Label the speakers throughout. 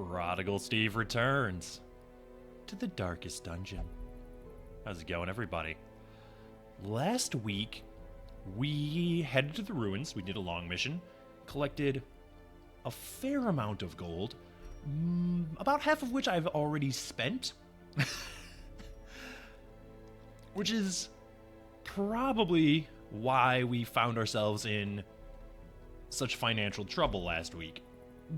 Speaker 1: Prodigal Steve returns to the darkest dungeon. How's it going, everybody? Last week, we headed to the ruins. We did a long mission, collected a fair amount of gold, about half of which I've already spent, which is probably why we found ourselves in such financial trouble last week.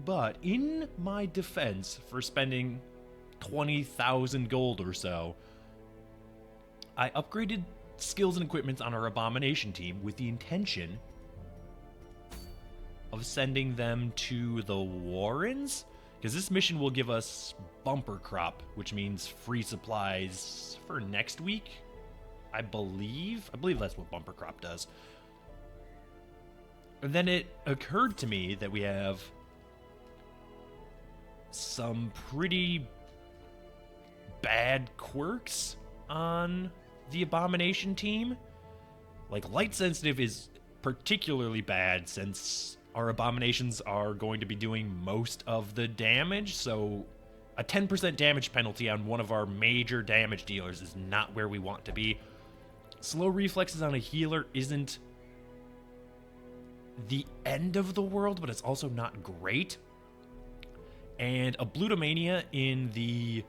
Speaker 1: But in my defense for spending 20,000 gold or so, I upgraded skills and equipment on our abomination team with the intention of sending them to the Warrens, because this mission will give us bumper crop, which means free supplies for next week. I believe that's what bumper crop does. And then it occurred to me that we have some pretty bad quirks on the abomination team. Like, light sensitive is particularly bad since our abominations are going to be doing most of the damage, so a 10% damage penalty on one of our major damage dealers is not where we want to be. Slow reflexes on a healer isn't the end of the world, but it's also not great. And a Blutomania in the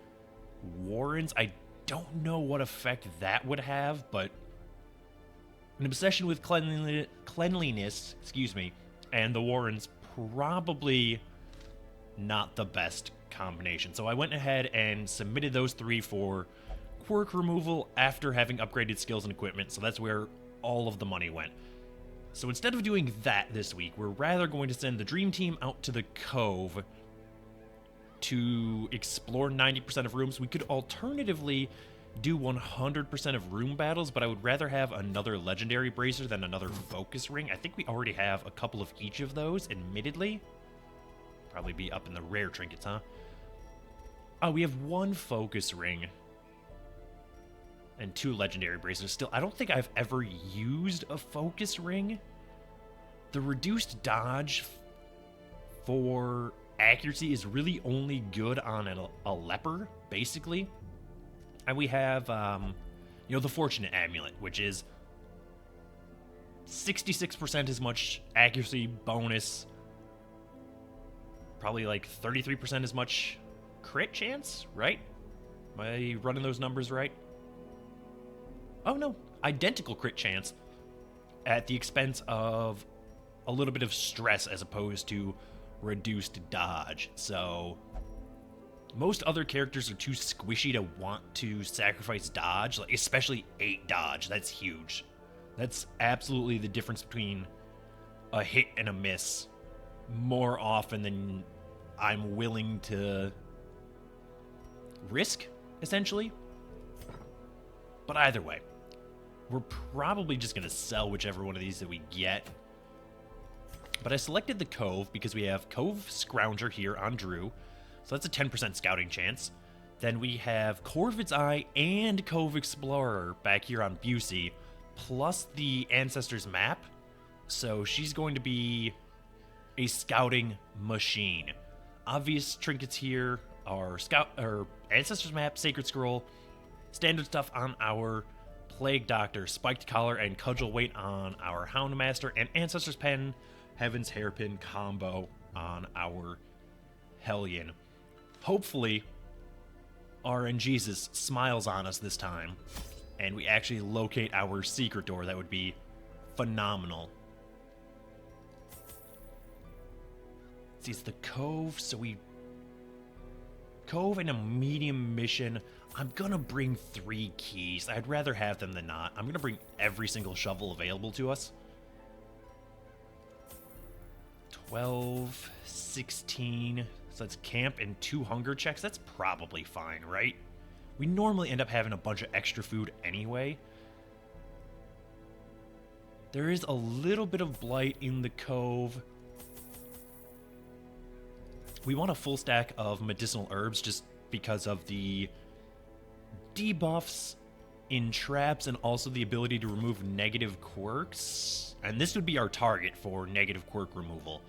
Speaker 1: Warrens, I don't know what effect that would have, but an obsession with cleanliness, and the Warrens, probably not the best combination. So I went ahead and submitted those three for quirk removal after having upgraded skills and equipment, so that's where all of the money went. So instead of doing that this week, we're rather going to send the Dream Team out to the Cove to explore 90% of rooms. We could alternatively do 100% of room battles, but I would rather have another legendary bracer than another focus ring. I think we already have a couple of each of those, admittedly. Probably be up in the rare trinkets, huh? Oh, we have one focus ring and two legendary bracers. Still, I don't think I've ever used a focus ring. The reduced dodge for accuracy is really only good on a leper, basically. And we have, the Fortunate Amulet, which is 66% as much accuracy bonus, probably like 33% as much crit chance, right? Am I running those numbers right? Oh no, identical crit chance at the expense of a little bit of stress as opposed to reduced dodge. So most other characters are too squishy to want to sacrifice dodge, like especially 8 dodge. That's huge. That's absolutely the difference between a hit and a miss more often than I'm willing to risk, essentially. But either way, we're probably just going to sell whichever one of these that we get. But I selected the Cove because we have Cove Scrounger here on Drew, so that's a 10% scouting chance. Then we have Corvid's Eye and Cove Explorer back here on Busey, plus the Ancestors map, so she's going to be a scouting machine. Obvious trinkets here are Ancestors map, Sacred Scroll, standard stuff on our Plague Doctor, Spiked Collar, and Cudgel Weight on our Houndmaster, and Ancestors Pen, Heaven's Hairpin combo on our Hellion. Hopefully, RNGesus smiles on us this time, and we actually locate our secret door. That would be phenomenal. See, it's the Cove, so Cove and a medium mission. I'm gonna bring 3 keys. I'd rather have them than not. I'm gonna bring every single shovel available to us. 12, 16, so that's camp and 2 hunger checks. That's probably fine, right? We normally end up having a bunch of extra food anyway. There is a little bit of blight in the Cove. We want a full stack of medicinal herbs just because of the debuffs in traps and also the ability to remove negative quirks. And this would be our target for negative quirk removal.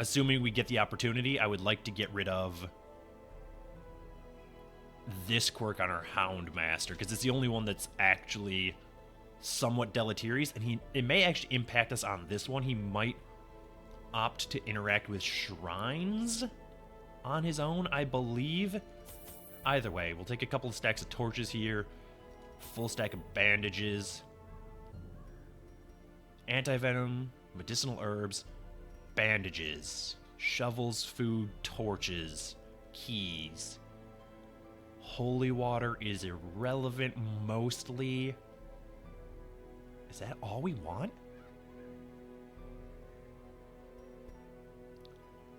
Speaker 1: assuming we get the opportunity, I would like to get rid of this quirk on our Hound Master, because it's the only one that's actually somewhat deleterious, and it may actually impact us on this one. He might opt to interact with shrines on his own, I believe. Either way, we'll take a couple of stacks of torches here, full stack of bandages, anti-venom, medicinal herbs, bandages, shovels, food, torches, keys. Holy water is irrelevant mostly. Is that all we want?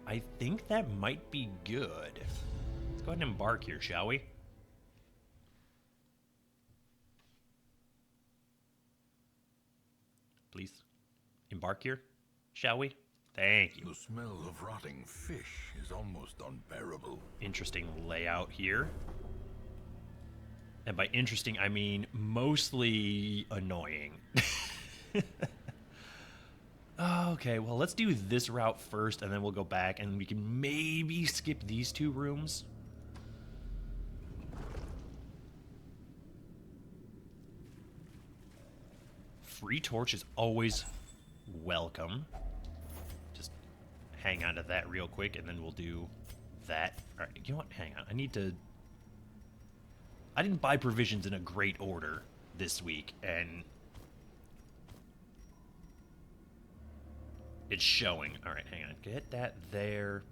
Speaker 1: I think that might be good. Let's go ahead and embark here, shall we? Please, embark here, shall we? Thank you.
Speaker 2: The smell of rotting fish is almost unbearable.
Speaker 1: Interesting layout here. And by interesting, I mean mostly annoying. Okay, well, let's do this route first, and then we'll go back, and we can maybe skip these two rooms. Free torch is always welcome. Just hang on to that real quick, and then we'll do that. All right, you know what? Hang on. I didn't buy provisions in a great order this week, and it's showing. All right, hang on. Get that there.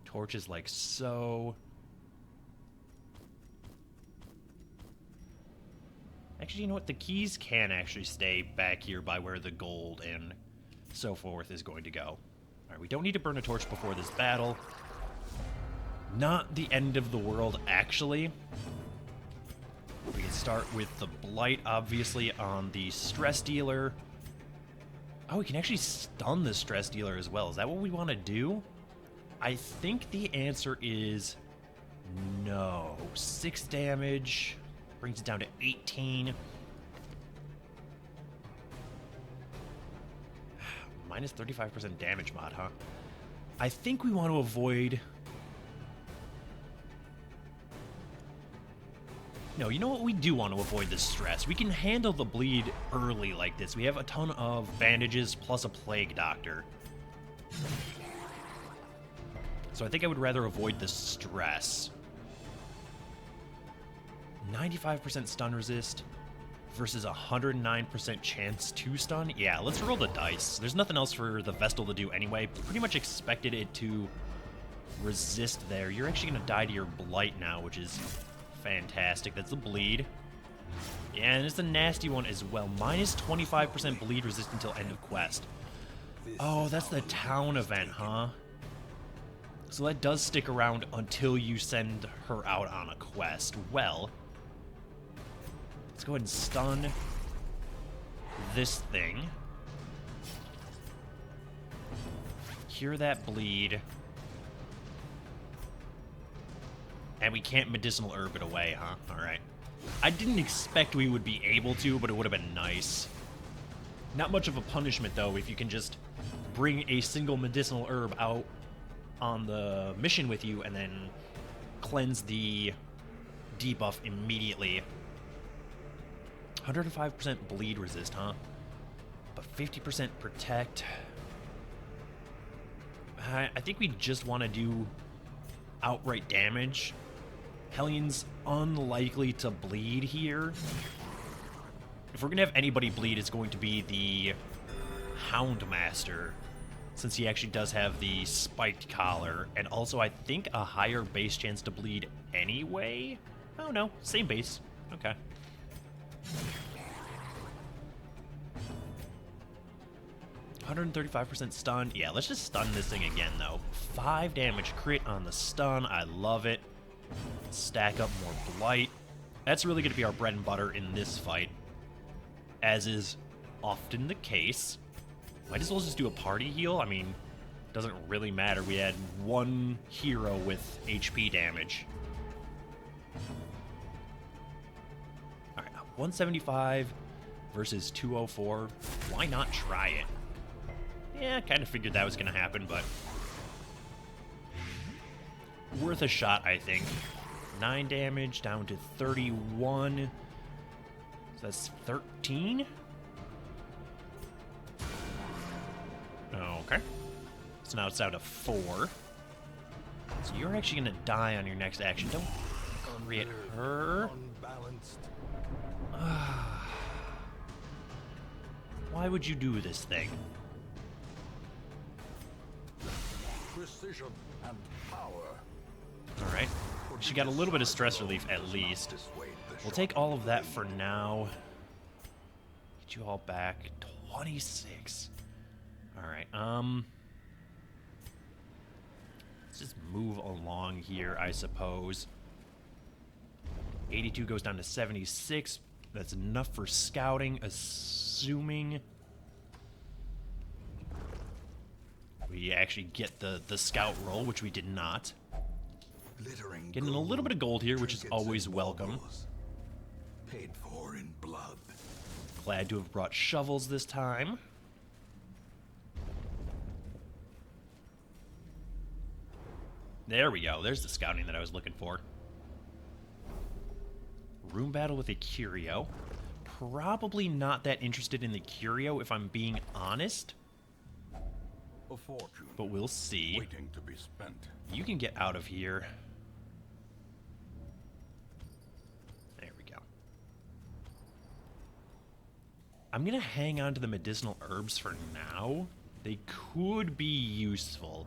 Speaker 1: Torches like so. Actually, you know what? The keys can actually stay back here by where the gold and so forth is going to go. All right, we don't need to burn a torch before this battle. Not the end of the world, actually. We can start with the Blight, obviously, on the Stress Dealer. Oh, we can actually stun the Stress Dealer as well. Is that what we want to do? I think the answer is no. 6 damage brings it down to 18. Minus 35% damage mod, huh? I think we want to avoid... No, you know what? We do want to avoid the stress. We can handle the bleed early like this. We have a ton of bandages plus a Plague Doctor. So I think I would rather avoid the stress. 95% stun resist versus 109% chance to stun. Yeah, let's roll the dice. There's nothing else for the Vestal to do anyway. Pretty much expected it to resist there. You're actually going to die to your Blight now, which is fantastic. That's the bleed. Yeah, and it's a nasty one as well. Minus 25% bleed resist until end of quest. Oh, that's the town event, huh? So that does stick around until you send her out on a quest. Well, let's go ahead and stun this thing. Cure that bleed. And we can't medicinal herb it away, huh? Alright. I didn't expect we would be able to, but it would have been nice. Not much of a punishment, though, if you can just bring a single medicinal herb out on the mission with you and then cleanse the debuff immediately. 105% bleed resist, huh? But 50% protect. I think we just want to do outright damage. Hellion's unlikely to bleed here. If we're going to have anybody bleed, it's going to be the Hound Master, since he actually does have the spiked collar, and also I think a higher base chance to bleed anyway? Oh no, same base. Okay. %135% stun. Yeah, let's just stun this thing again, though. 5 damage crit on the stun. I love it. Stack up more Blight. That's really going to be our bread and butter in this fight, as is often the case. Might as well just do a party heal. I mean, it doesn't really matter. We had one hero with HP damage. All right, 175 versus 204. Why not try it? Yeah, kind of figured that was going to happen, but worth a shot, I think. 9 damage down to 31. So that's 13? Okay. So now it's down to 4. So you're actually going to die on your next action. Don't hit her. Why would you do this thing?
Speaker 2: Precision and power.
Speaker 1: Alright. She got a little bit of stress relief at least. We'll take all of that for now. Get you all back. 26. Alright, let's just move along here, I suppose. 82 goes down to 76. That's enough for scouting, assuming we actually get the scout roll, which we did not. Getting a little bit of gold here, which is always welcome.
Speaker 2: Paid for in blood.
Speaker 1: Glad to have brought shovels this time. There we go. There's the scouting that I was looking for. Room battle with a curio. Probably not that interested in the curio, if I'm being honest.
Speaker 2: A fortune.
Speaker 1: But we'll see.
Speaker 2: Waiting to be spent.
Speaker 1: You can get out of here. There we go. I'm going to hang on to the medicinal herbs for now. They could be useful.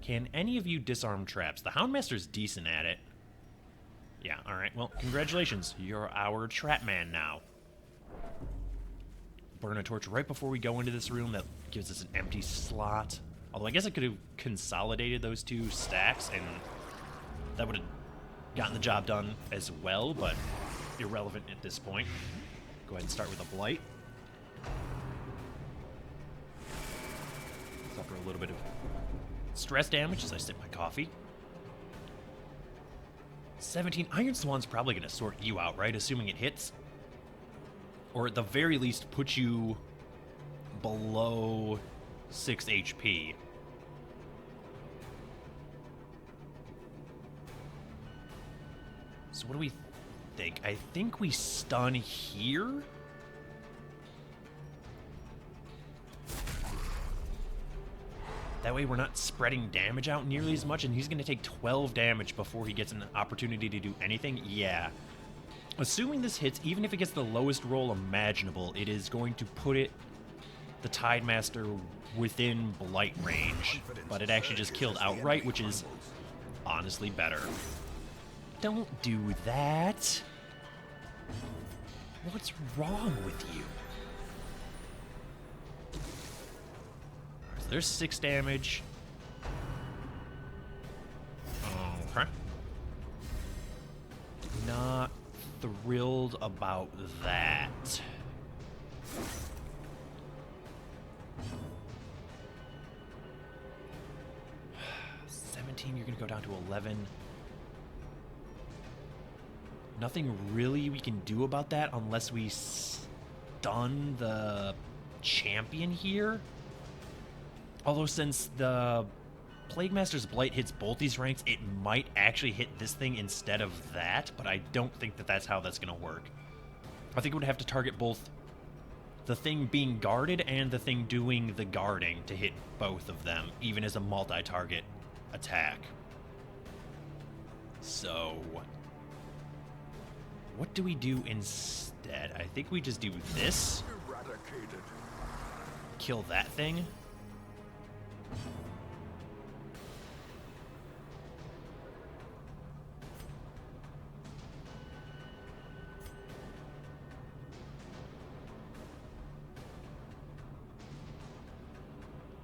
Speaker 1: Can any of you disarm traps? The Houndmaster's decent at it. Yeah, alright. Well, congratulations. You're our trap man now. Burn a torch right before we go into this room. That gives us an empty slot. Although I guess I could have consolidated those 2 stacks, and that would have gotten the job done as well, but irrelevant at this point. Go ahead and start with a Blight. Suffer a little bit of stress damage as I sip my coffee. 17. Iron Swan's probably going to sort you out, right? Assuming it hits. Or at the very least, put you below 6 HP. So what do we think? I think we stun here. That way we're not spreading damage out nearly as much, and he's going to take 12 damage before he gets an opportunity to do anything. Yeah. Assuming this hits, even if it gets the lowest roll imaginable, it is going to put the Tidemaster within Blight range. But it actually just killed outright, which is honestly better. Don't do that. What's wrong with you? So there's 6 damage. Okay. Not thrilled about that. You're gonna go down to 11. Nothing really we can do about that unless we stun the champion here. Although since the Plague Master's Blight hits both these ranks, it might actually hit this thing instead of that, but I don't think that that's how that's gonna work. I think it would have to target both the thing being guarded and the thing doing the guarding to hit both of them, even as a multi-target attack. So what do we do instead? I think we just do this.
Speaker 2: Eradicated.
Speaker 1: Kill that thing.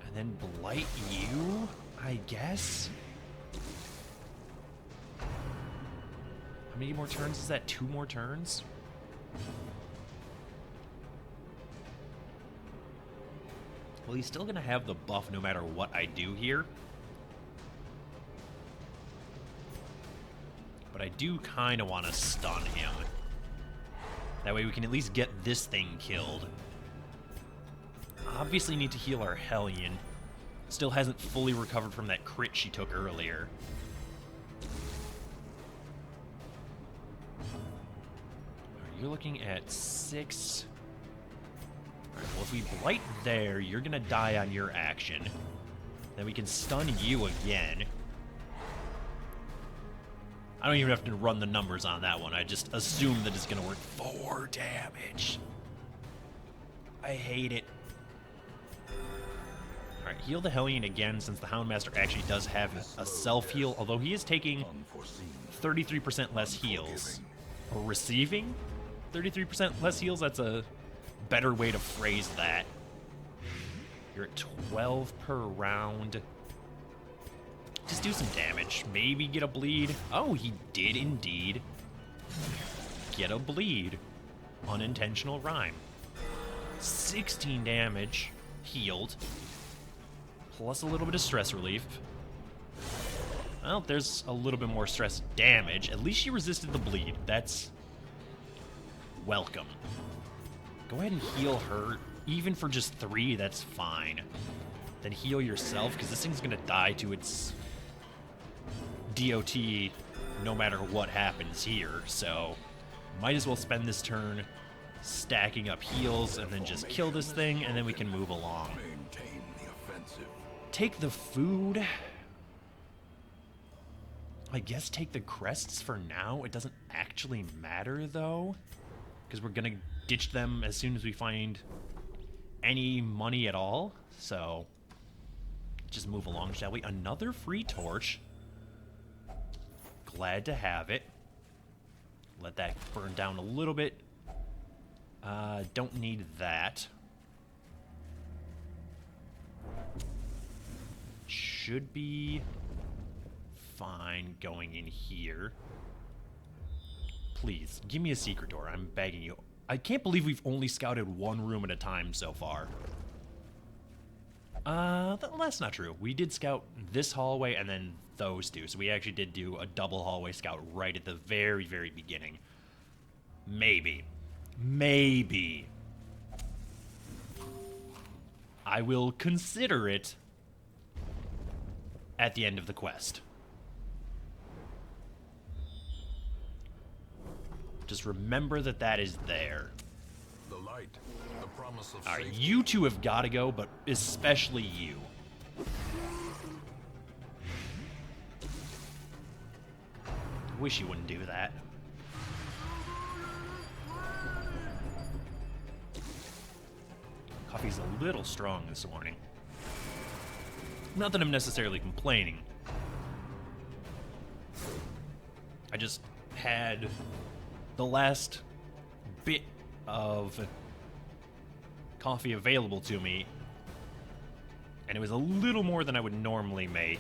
Speaker 1: And then blight you, I guess. How many more turns is that? 2 more turns? Well, he's still gonna have the buff no matter what I do here. But I do kind of want to stun him. That way we can at least get this thing killed. obviously need to heal our Hellion. Still hasn't fully recovered from that crit she took earlier. You're looking at 6. Alright, well, if we blight there, you're gonna die on your action. Then we can stun you again. I don't even have to run the numbers on that one. I just assume that it's gonna work. 4 damage. I hate it. Alright, heal the Hellion again, since the Houndmaster actually does have a self-heal, although he is taking 33% less heals. Or receiving 33% less heals? That's a better way to phrase that. You're at 12 per round. Just do some damage. Maybe get a bleed. Oh, he did indeed get a bleed. Unintentional rhyme. 16 damage. Healed. Plus a little bit of stress relief. Well, there's a little bit more stress damage. At least she resisted the bleed. That's welcome. Go ahead and heal her. Even for just 3, that's fine. Then heal yourself, because this thing's going to die to its DOT no matter what happens here. So, might as well spend this turn stacking up heals and then just kill this thing, and then we can move along.
Speaker 2: Maintain the offensive.
Speaker 1: Take the food. I guess take the crests for now. It doesn't actually matter, though, because we're going to ditch them as soon as we find any money at all. So, just move along, shall we? Another free torch. Glad to have it. Let that burn down a little bit. Don't need that. Should be fine going in here. Please, give me a secret door. I'm begging you. I can't believe we've only scouted one room at a time so far. That's not true. We did scout this hallway and then those two. So we actually did do a double hallway scout right at the very, very beginning. Maybe. Maybe. I will consider it at the end of the quest. Just remember that that is there.
Speaker 2: The light, the promise of
Speaker 1: Alright,
Speaker 2: safety.
Speaker 1: you two have got to go, but especially you. Wish you wouldn't do that. Coffee's a little strong this morning. Not that I'm necessarily complaining. I just had the last bit of coffee available to me, and it was a little more than I would normally make.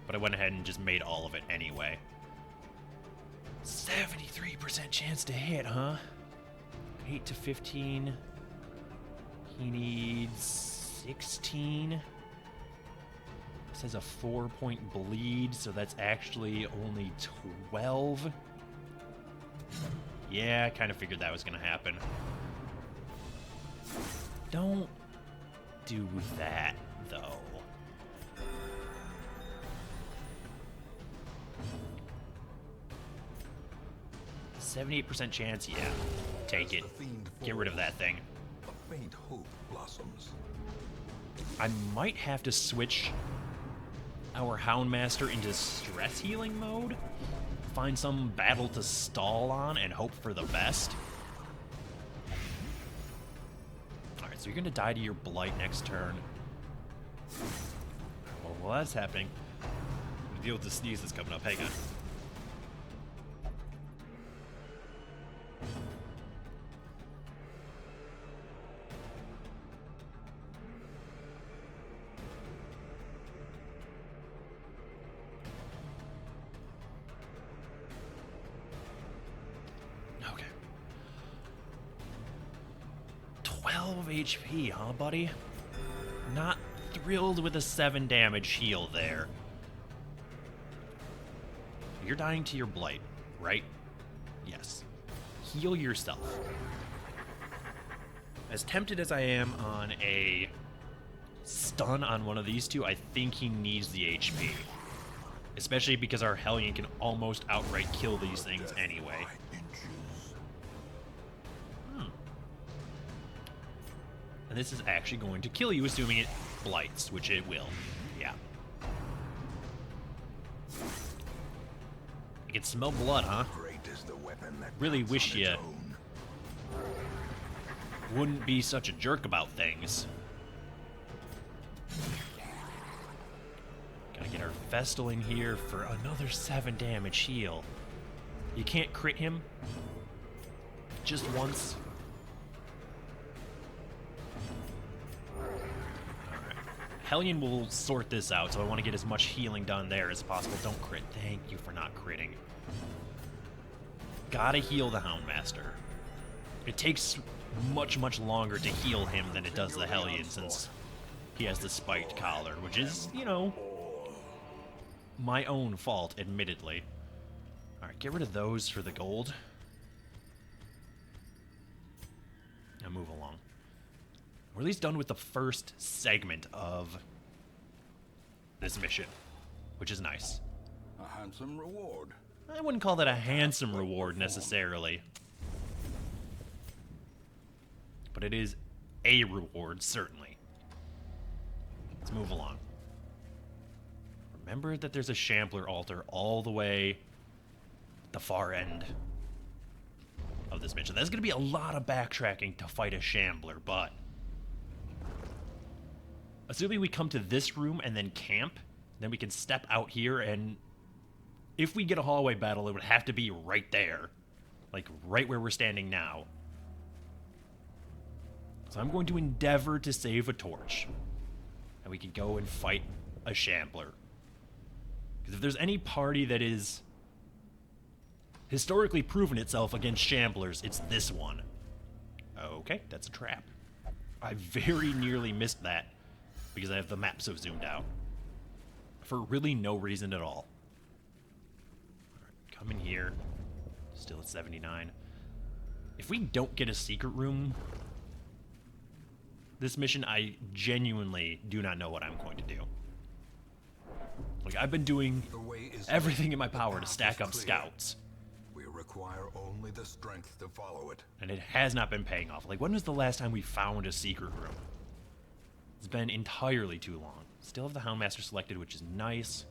Speaker 1: But I went ahead and just made all of it anyway. 73% chance to hit, huh? 8 to 15. He needs 16. This has a 4-point bleed, so that's actually only 12. Yeah, I kind of figured that was going to happen. Don't do that, though. %78 chance, yeah. Take it. Get rid of that thing.
Speaker 2: A faint hope blossoms.
Speaker 1: I might have to switch our Houndmaster into stress healing mode. Find some battle to stall on and hope for the best. Alright, so you're gonna die to your blight next turn. Well, while that's happening, I'm gonna deal with the sneeze that's coming up. Hang on. Okay. 12 HP, huh, buddy? Not thrilled with a 7 damage heal there. You're dying to your blight, right? Yes. Heal yourself. As tempted as I am on a stun on one of these two, I think he needs the HP. Especially because our Hellion can almost outright kill these things anyway. And this is actually going to kill you, assuming it blights, which it will. Yeah. I can smell blood, huh? Really wish you wouldn't be such a jerk about things. Gotta get our Vestal in here for another 7 damage heal. You can't crit him just once. Alright. Hellion will sort this out, so I want to get as much healing done there as possible. Don't crit. Thank you for not critting. Gotta heal the Houndmaster. It takes much, much longer to heal him than it does the Hellion, since he has the spiked collar, which is, you know, my own fault, admittedly. Alright, get rid of those for the gold. Now move along. We're at least done with the first segment of this mission, which is nice.
Speaker 2: A handsome reward.
Speaker 1: I wouldn't call that a handsome reward, necessarily. But it is a reward, certainly. Let's move along. Remember that there's a Shambler altar all the way at the far end of this mission. There's going to be a lot of backtracking to fight a Shambler, but assuming we come to this room and then camp, then we can step out here, and if we get a hallway battle, it would have to be right there. Like, right where we're standing now. So I'm going to endeavor to save a torch. And we can go and fight a Shambler. Because if there's any party that is historically proven itself against Shamblers, it's this one. Okay, that's a trap. I very nearly missed that because I have the map so zoomed out. For really no reason at all. Alright, come in here. Still at 79. If we don't get a secret room this mission, I genuinely do not know what I'm going to do. Like, I've been doing everything in my power to stack up scouts.
Speaker 2: We require only the strength to follow it.
Speaker 1: And it has not been paying off. Like, when was the last time we found a secret room? It's been entirely too long. Still have the Houndmaster selected, which is nice.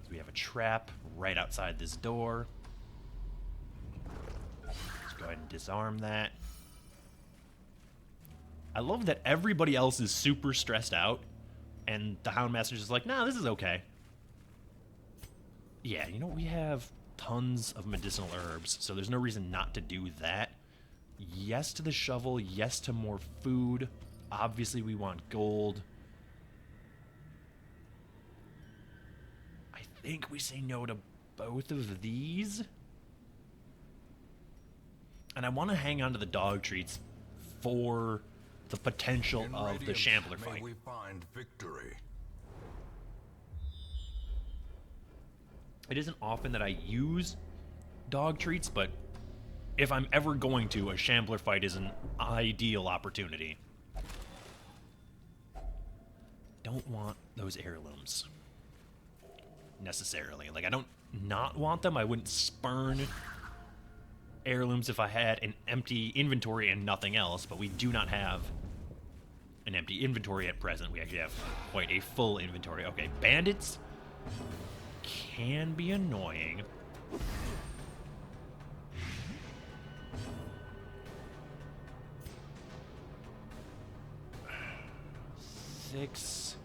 Speaker 1: So we have a trap right outside this door. Let's go ahead and disarm that. I love that everybody else is super stressed out, and the Houndmaster's just like, nah, this is okay. Yeah, you know, we have tons of medicinal herbs, so there's no reason not to do that. Yes to the shovel, yes to more food. Obviously, we want gold. I think we say no to both of these. And I want to hang on to the dog treats for the potential of the Shambler fight.
Speaker 2: We find victory.
Speaker 1: It isn't often that I use dog treats, but if I'm ever going to, a Shambler fight is an ideal opportunity. Don't want those heirlooms necessarily. Like, I don't not want them. I wouldn't spurn heirlooms if I had an empty inventory and nothing else, but we do not have an empty inventory at present. We actually have quite a full inventory. Okay, bandits can be annoying. Six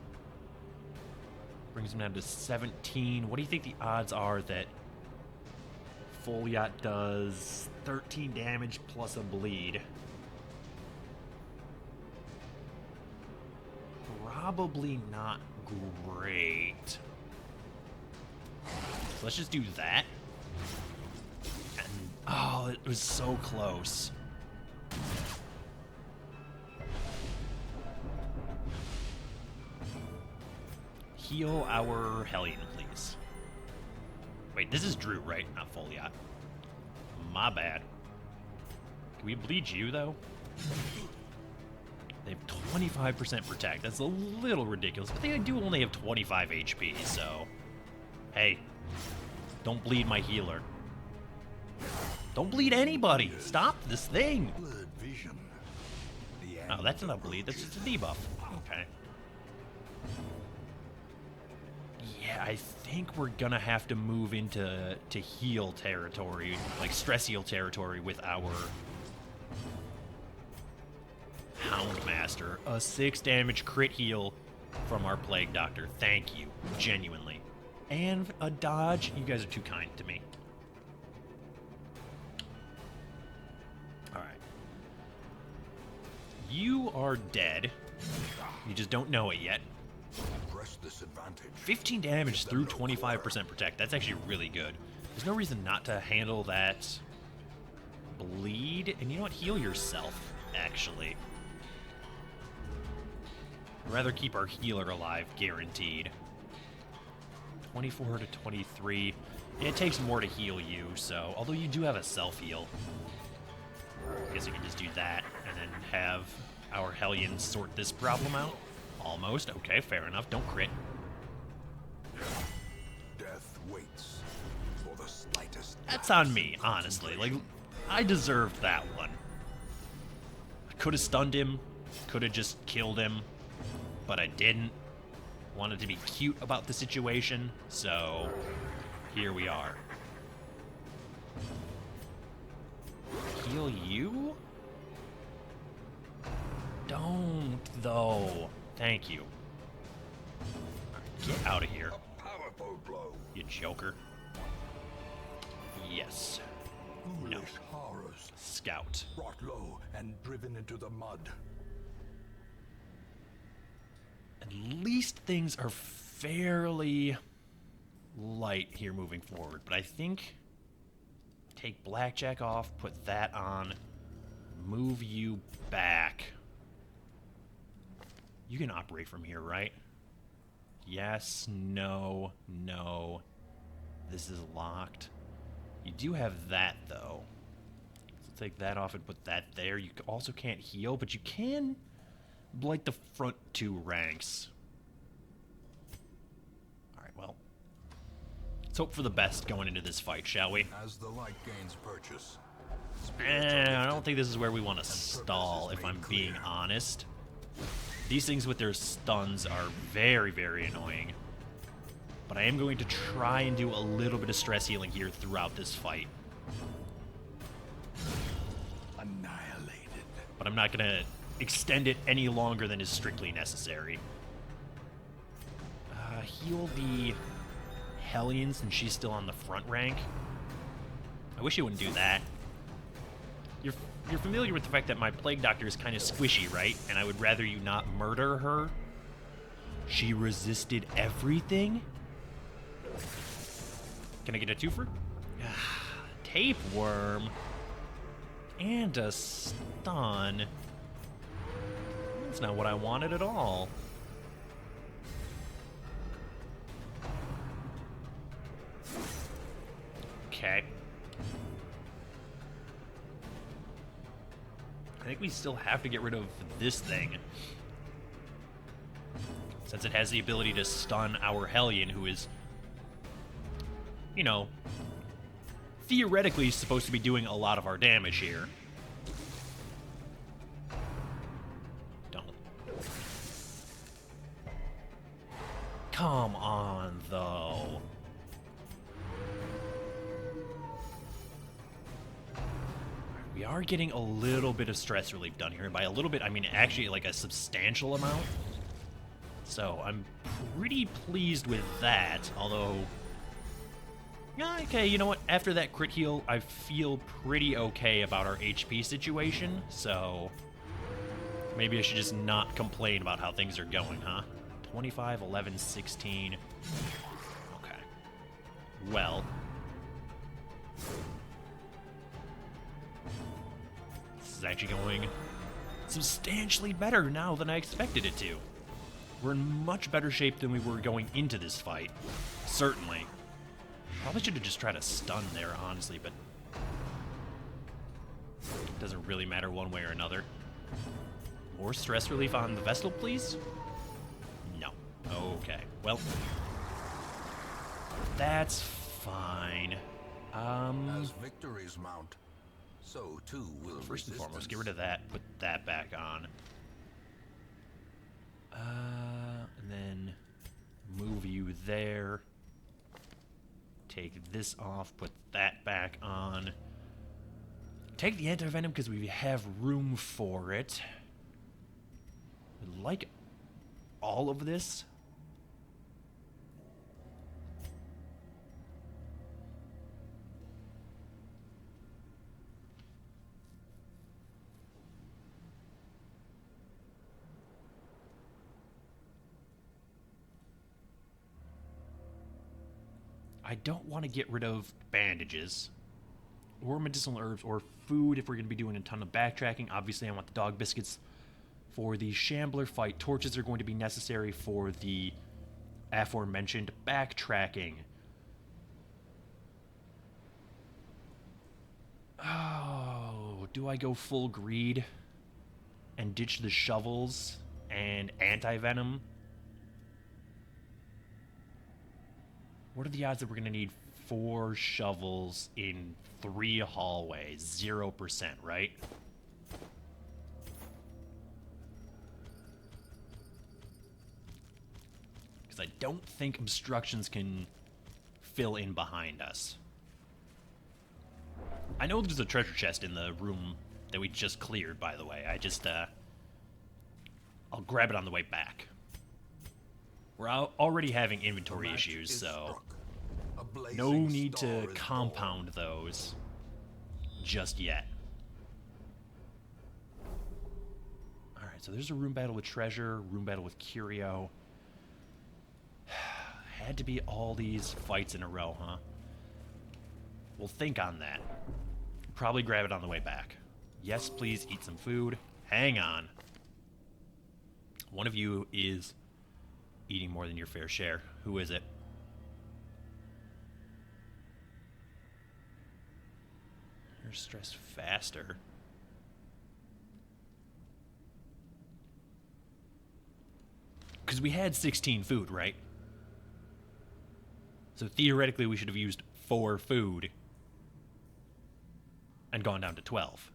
Speaker 1: brings him down to 17. What do you think the odds are that Foliot does 13 damage plus a bleed? Probably not great. So let's just do that. And, oh, it was so close. Heal our Hellion, please. Wait, this is Drew, right? Not Foliot. My bad. Can we bleed you, though? They have 25% protect. That's a little ridiculous, but they do only have 25 HP, so... Hey, don't bleed my healer. Don't bleed anybody! Stop this thing!
Speaker 2: Blurred vision.
Speaker 1: Oh, that's not a bleed. That's just a debuff. Okay. Yeah, I think we're gonna have to move into heal territory, like stress heal territory with our Houndmaster. A 6 damage crit heal from our Plague Doctor. Thank you, genuinely. And a dodge. You guys are too kind to me. Alright. You are dead. You just don't know it yet.
Speaker 2: Press this advantage.
Speaker 1: 15 damage through 25% protect. That's actually really good. There's no reason not to handle that bleed. And you know what? Heal yourself, actually. I'd rather keep our healer alive, guaranteed. 24 to 23. It takes more to heal you, so... Although you do have a self-heal. I guess we can just do that, and then have our Hellions sort this problem out. Almost. Okay, fair enough. Don't crit.
Speaker 2: Death waits for the slightest.
Speaker 1: That's on me, honestly. Like, I deserved that one. I could have stunned him. Could have just killed him. But I didn't. Wanted to be cute about the situation, so here we are. Heal you? Don't, though. Thank you. Get out of here,
Speaker 2: A powerful blow.
Speaker 1: you joker. Yes. No.
Speaker 2: Foolish horrors.
Speaker 1: Scout.
Speaker 2: Brought low and driven into the mud.
Speaker 1: At least things are fairly light here moving forward, but I think take Blackjack off, put that on, move you back. You can operate from here, right? Yes, no, no. This is locked. You do have that, though. So take that off and put that there. You also can't heal, but you can blight the front 2 ranks. Alright, well. Let's hope for the best going into this fight, shall we?
Speaker 2: As the light gains purchase.
Speaker 1: I don't think this is where we want to stall, if I'm being honest. These things with their stuns are very, very annoying. But I am going to try and do a little bit of stress healing here throughout this fight.
Speaker 2: Annihilated.
Speaker 1: But I'm not going to extend it any longer than is strictly necessary. Heal the Hellion since she's still on the front rank. I wish you wouldn't do that. You're familiar with the fact that my Plague Doctor is kind of squishy, right? And I would rather you not murder her. She resisted everything? Can I get a twofer? Tapeworm. And a stun. That's not what I wanted at all. Okay. I think we still have to get rid of this thing. Since it has the ability to stun our Hellion, who is, you know, theoretically supposed to be doing a lot of our damage here. Don't. Come on, though. We are getting a little bit of stress relief done here. And by a little bit, I mean actually like a substantial amount. So I'm pretty pleased with that. Although, yeah, okay, you know what? After that crit heal, I feel pretty okay about our HP situation. So maybe I should just not complain about how things are going, huh? 25, 11, 16. Okay. Well. This is actually going substantially better now than I expected it to. We're in much better shape than we were going into this fight. Certainly. Probably should have just tried to stun there, honestly, but Doesn't really matter one way or another. More stress relief on the Vestal, please? No. Okay. Well, that's fine.
Speaker 2: As victories mount, so too will
Speaker 1: First and foremost,
Speaker 2: resistance.
Speaker 1: get rid of that. Put that back on. And then move you there. Take this off. Put that back on. Take the anti-venom because we have room for it. Like all of this. I don't want to get rid of bandages or medicinal herbs or food if we're going to be doing a ton of backtracking. Obviously, I want the dog biscuits for the Shambler fight. Torches are going to be necessary for the aforementioned backtracking. Oh, do I go full greed and ditch the shovels and anti-venom? What are the odds that we're going to need 4 shovels in 3 hallways? 0%, right? Because I don't think obstructions can fill in behind us. I know there's a treasure chest in the room that we just cleared, by the way. I'll grab it on the way back. We're already having inventory issues, so no need to compound those just yet. Alright, so there's a room battle with Treasure, room battle with Curio. Had to be all these fights in a row, huh? We'll think on that. Probably grab it on the way back. Yes, please eat some food. Hang on. One of you is eating more than your fair share. Who is it? You're stressed faster. Because we had 16 food, right? So theoretically we should have used 4 food and gone down to 12.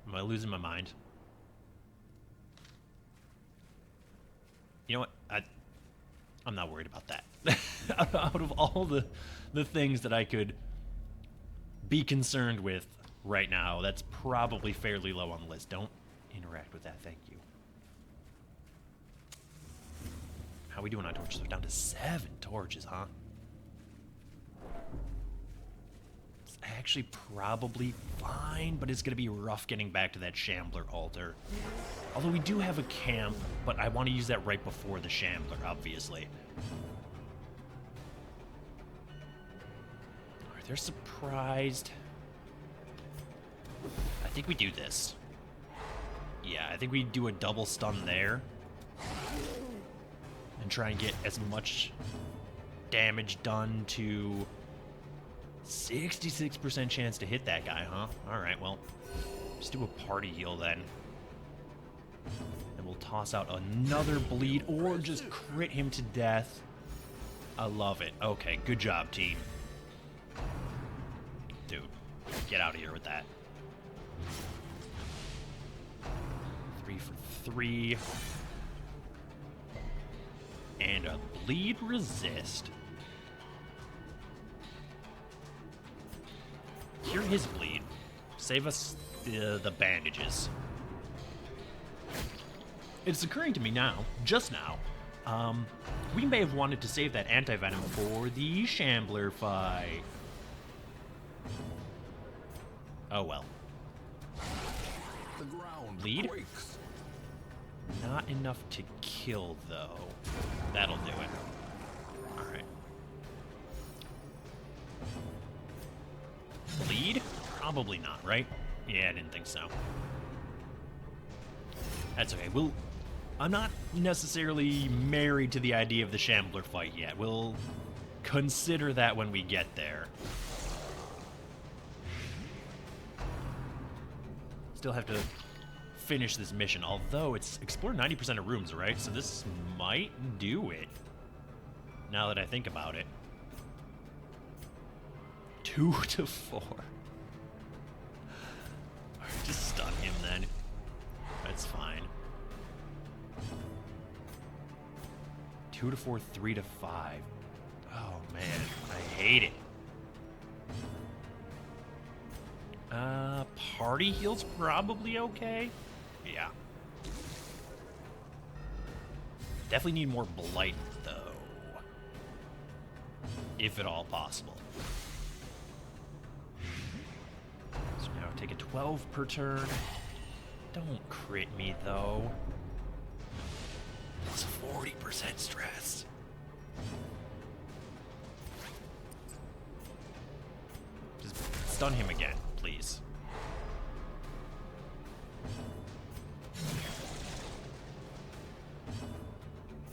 Speaker 1: Am I losing my mind? You know what? I'm not worried about that. Out of all the things that I could be concerned with right now, that's probably fairly low on the list. Don't interact with that, thank you. How are we doing on torches? We're down to 7 torches, huh? It's actually probably fine, but it's going to be rough getting back to that Shambler altar. Although we do have a camp, but I want to use that right before the Shambler, obviously. Alright, they're surprised. I think we do this. Yeah, I think we do a double stun there. And try and get as much damage done to 66% chance to hit that guy, huh? Alright, well, just do a party heal then. And we'll toss out another bleed or just crit him to death. I love it. Okay, good job, team. Dude, get out of here with that. 3 for 3. And a bleed resist. Cure his bleed. Save us the bandages. It's occurring to me now, just now, we may have wanted to save that anti-venom for the Shambler fight. Oh well.
Speaker 2: The ground
Speaker 1: Bleed?
Speaker 2: quakes.
Speaker 1: Not enough to kill, though. That'll do it. Alright. Bleed? Probably not, right? Yeah, I didn't think so. That's okay. I'm not necessarily married to the idea of the Shambler fight yet. We'll consider that when we get there. Still have to finish this mission, although it's explore 90% of rooms, right? So this might do it, now that I think about it. 2 to 4. Alright, just stun him then. That's fine. 2 to 4, 3 to 5. Oh man, I hate it. Party heal's probably okay. Yeah. Definitely need more blight, though. If at all possible. So now take a 12 per turn. Don't crit me, though. It's 40% stress. Just stun him again, please.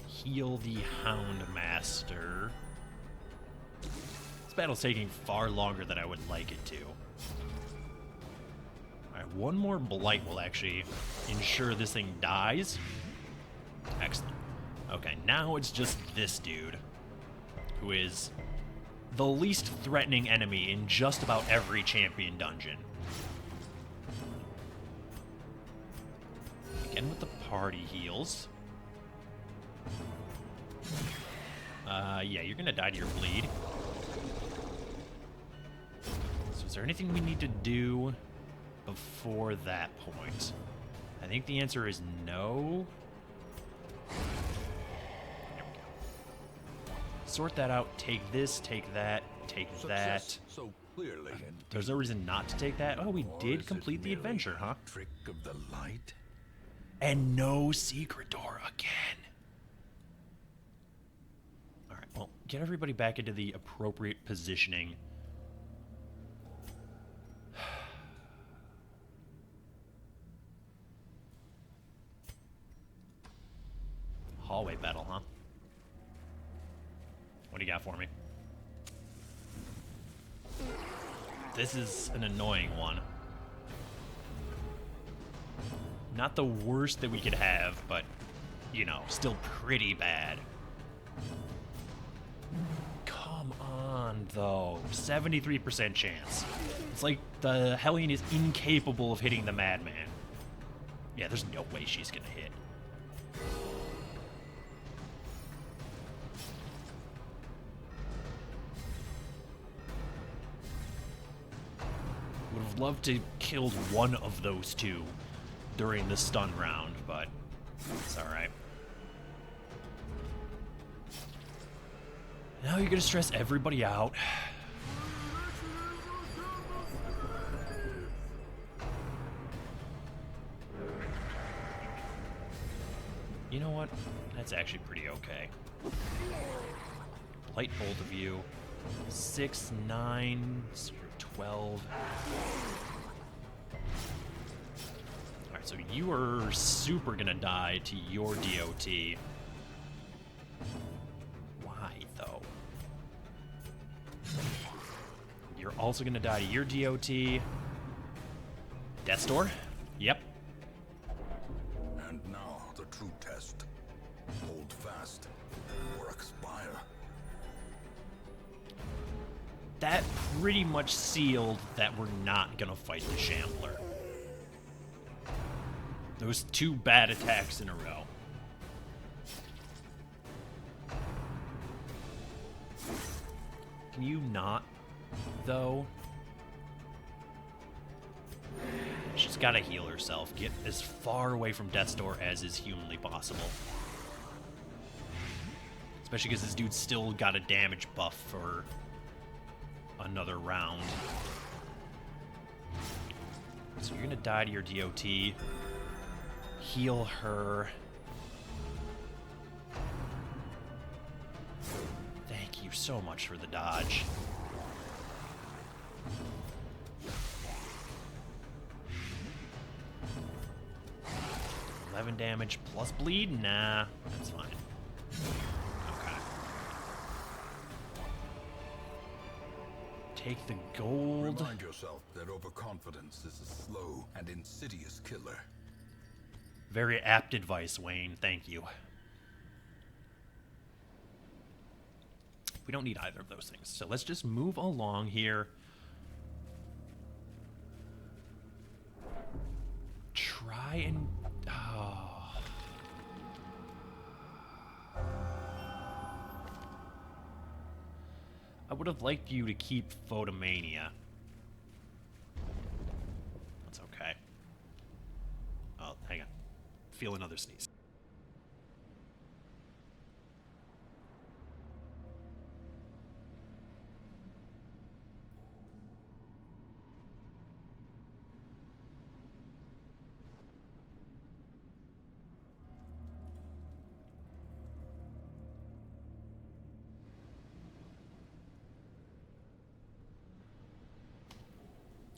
Speaker 1: Heal the Houndmaster. This battle's taking far longer than I would like it to. Alright, one more blight will actually ensure this thing dies. Excellent. Okay, now it's just this dude, who is the least threatening enemy in just about every champion dungeon. Again with the party heals. Yeah, you're gonna die to your bleed. So is there anything we need to do before that point? I think the answer is no. There we go. Sort that out, take this, take that, take that.
Speaker 2: So clearly.
Speaker 1: There's no reason not to take that. Oh, we did complete the adventure, huh?
Speaker 2: Trick of the light.
Speaker 1: And no secret door again. Alright, well, get everybody back into the appropriate positioning. Hallway battle, huh? What do you got for me? This is an annoying one. Not the worst that we could have, but, you know, still pretty bad. Come on, though. 73% chance. It's like the Hellion is incapable of hitting the Madman. Yeah, there's no way she's gonna hit. Would have loved to killed one of those two during the stun round, but it's alright. Now you're gonna stress everybody out. You know what? That's actually pretty okay. Light bolt of you. 6, 9, 12. Alright, so you are super gonna die to your DOT. Why, though? You're also gonna die to your DOT. Death's Door? Yep.
Speaker 2: And now the true test. Hold fast or expire.
Speaker 1: That pretty much sealed that we're not gonna fight the Shambler. Those 2 bad attacks in a row. Can you not, though? She's gotta heal herself. Get as far away from Death's Door as is humanly possible. Especially because this dude's still got a damage buff for another round. So you're gonna die to your DOT. Heal her. Thank you so much for the dodge. 7 damage plus bleed? Nah, that's fine. Okay. Take the gold.
Speaker 2: Remind yourself that overconfidence is a slow and insidious killer.
Speaker 1: Very apt advice, Wayne. Thank you. We don't need either of those things. So let's just move along here. Try and... Oh. I would have liked you to keep Photomania. That's okay. Oh, hang on. Feel another sneeze.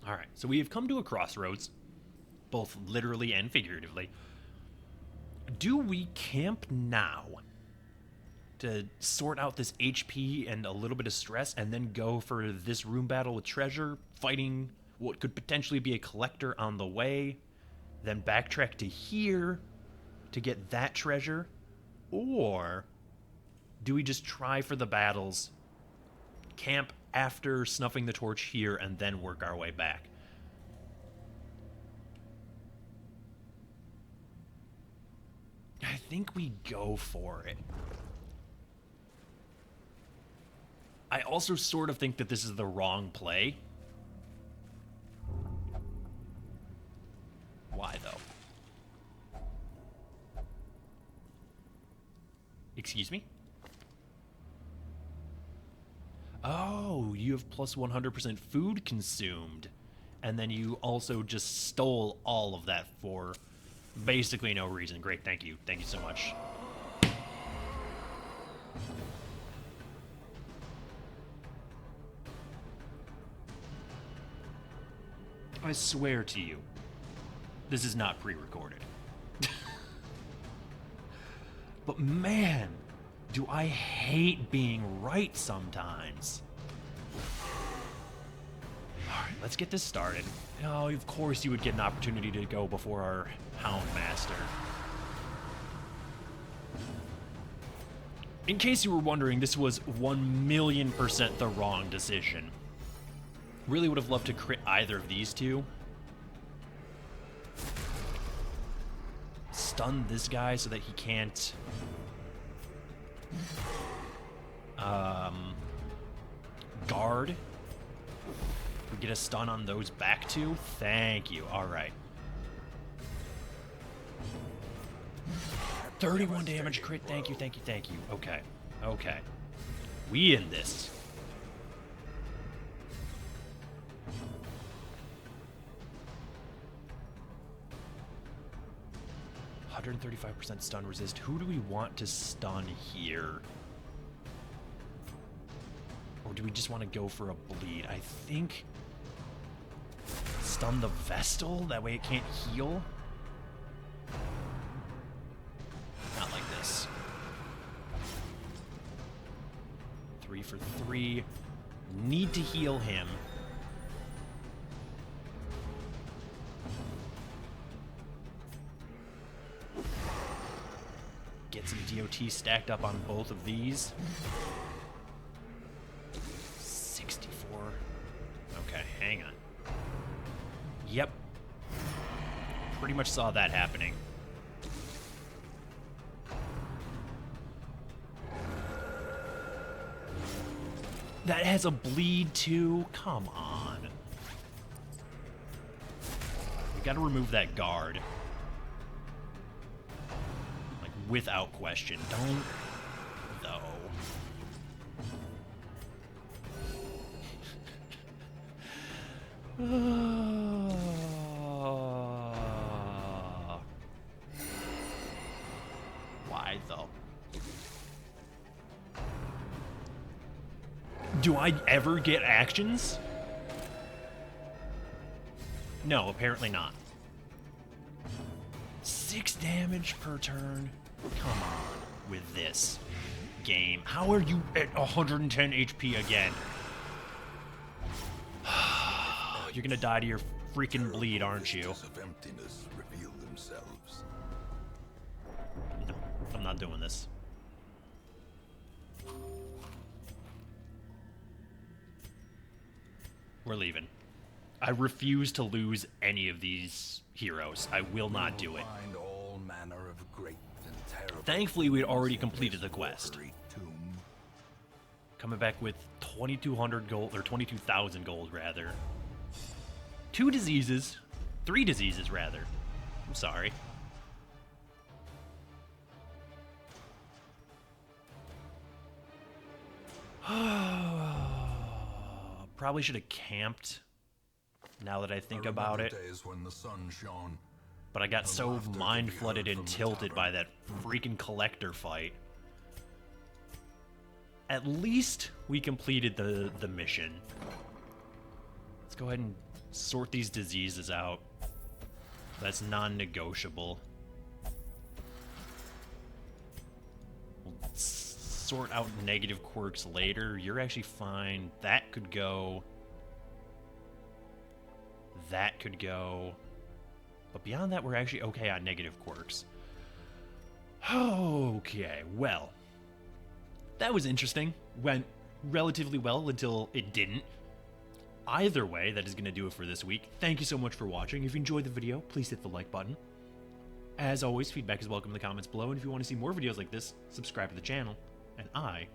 Speaker 1: All right, so we have come to a crossroads, both literally and figuratively. Do we camp now to sort out this HP and a little bit of stress and then go for this room battle with treasure, fighting what could potentially be a collector on the way, then backtrack to here to get that treasure? Or do we just try for the battles, camp after snuffing the torch here, and then work our way back? I think we go for it. I also sort of think that this is the wrong play. Why, though? Excuse me? Oh, you have plus 100% food consumed. And then you also just stole all of that for basically no reason. Great, thank you. Thank you so much. I swear to you, this is not pre-recorded. But man, do I hate being right sometimes. Alright, let's get this started. Oh, of course you would get an opportunity to go before our Hound Master. In case you were wondering, this was 1,000,000% the wrong decision. Really would have loved to crit either of these two. Stun this guy so that he can't... guard. We get a stun on those back two. Thank you. All right. 31 damage crit. Thank you, thank you, thank you. Okay. Okay. We in this. %35% stun resist. Who do we want to stun here? Or do we just want to go for a bleed? I think stun the Vestal, that way it can't heal. Not like this. 3 for 3. Need to heal him. Get some DOT stacked up on both of these. 64. Okay, hang on. Yep. Pretty much saw that happening. That has a bleed too? Come on. We gotta remove that guard. Like, without question. Don't, though. Why, though? Do I ever get actions? No, apparently not. 6 damage per turn? Come on with this game. How are you at 110 HP again? You're gonna die to your freaking bleed, aren't you?
Speaker 2: Of emptiness reveal themselves.
Speaker 1: No, I'm not doing this. We're leaving. I refuse to lose any of these heroes. I will not do it.
Speaker 2: Find all manner of great and terrible.
Speaker 1: Thankfully, we'd already completed the quest.
Speaker 2: watery tomb.
Speaker 1: Coming back with 2,200 gold, or 22,000 gold, rather. 2 diseases. 3 diseases, rather. I'm sorry. Probably should have camped, now that I think about it.
Speaker 2: Days when the sun shone.
Speaker 1: But I got so mind-flooded and tilted by that freaking collector fight. At least we completed the mission. Let's go ahead and sort these diseases out. That's non-negotiable. We'll sort out negative quirks later. You're actually fine. That could go. That could go. But beyond that, we're actually okay on negative quirks. Okay, well. That was interesting. Went relatively well until it didn't. Either way, that is going to do it for this week. Thank you so much for watching. If you enjoyed the video, please hit the like button. As always, feedback is welcome in the comments below. And if you want to see more videos like this, subscribe to the channel. And I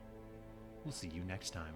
Speaker 1: will see you next time.